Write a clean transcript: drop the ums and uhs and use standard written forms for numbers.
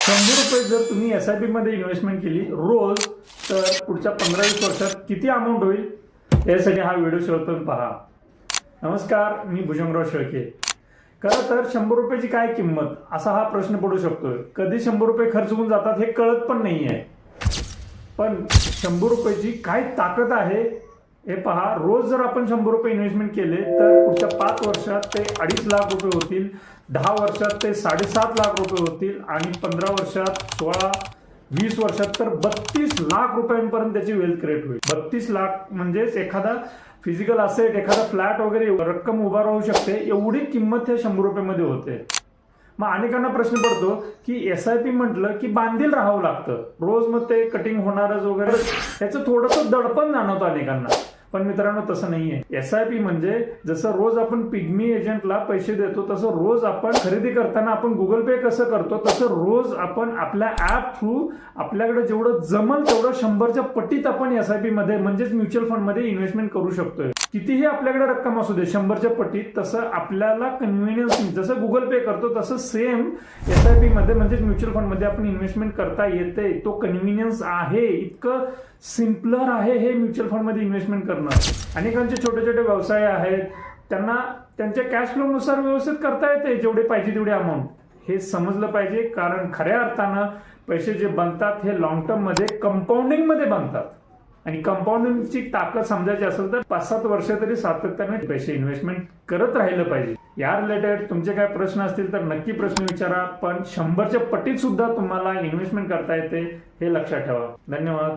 100 रुपये जर तुम्ही SIP मध्ये इन्व्हेस्टमेंट केली रोज, तर पुढच्या 15-20 वर्षात किती अमाऊंट होईल यासाठी हा व्हिडिओ शेवटपर्यंत पहा. नमस्कार, मी भुजंगराव शेळके. खरं तर 100 रुपयाची काय किंमत असा हा प्रश्न पडू शकतोय. कधी 100 रुपये खर्च होऊन जातात हे कळत पण नाहीये. पण 100 रुपयाची काय ताकद आहे हे पहा. रोज जर आपण 100 रुपये इन्व्हेस्टमेंट केले तर पुढच्या 5 वर्षात ते 2.5 लाख रुपये होतील, 10 वर्षात ते 7.5 लाख रुपये होतील आणि 15 वर्षात 16-20 वर्षात तर 32 लाख रुपयांपर्यंत त्याची वेल्थ क्रिएट होईल. 32 लाख म्हणजेच एखादा फिजिकल असेट, एखादा फ्लॅट वगैरे रक्कम उभा राहू शकते, एवढी किंमत हे 100 रुपयामध्ये होते. मग अनेकांना प्रश्न पडतो की SIP म्हटलं की बांधील राहावं लागतं, रोज मग ते कटिंग होणारच वगैरे, याचं थोडंसं दडपण जाणवतं अनेकांना. पण मित्रांनो, तसं नाहीये. SIP म्हणजे जसं रोज आपण पिग्मी एजंटला पैसे देतो, तसं रोज आपण खरेदी करताना आपण गुगल पे कसं करतो, तसं रोज आपण आपल्या ऍप थ्रू आपल्याकडे जेवढं जमल तेवढं 100च्या पटीत आपण SIP मध्ये म्हणजेच म्युच्युअल फंड मध्ये इन्व्हेस्टमेंट करू शकतोय. कितीही आपल्याकडे रक्कम असू दे 100च्या पटीत, तसं आपल्याला कन्व्हिनियन्स, जसं गुगल पे करतो तसं सेम SIP मध्ये म्हणजेच म्युच्युअल फंड मध्ये आपण इन्व्हेस्टमेंट करता येते. तो कन्व्हिनियन्स आहे, इतकं सिम्पलर आहे हे म्युच्युअल फंड मध्ये इन्व्हेस्टमेंट करणं. अनेकांचे छोटे छोटे व्यवसाय आहेत, त्यांना त्यांच्या कॅश फ्लो नुसार व्यवस्थित करता येते जेवढे पाहिजे तेवढे अमाऊंट. हे समजलं पाहिजे, कारण खऱ्या अर्थानं पैसे जे बनतात हे लॉंग टर्म मध्ये कंपाऊंडिंग मध्ये बनतात. आणि कंपाऊंडिंगची ताकद समजायची असेल तर 5-7 वर्ष तरी सातत्याने पैसे इन्व्हेस्टमेंट करत राहिलं पाहिजे. या रिलेटेड तुमचे काय प्रश्न असतील तर नक्की प्रश्न विचारा, पण 100च्या पटीत सुद्धा तुम्हाला इन्व्हेस्टमेंट करता येते हे लक्षात ठेवा. धन्यवाद.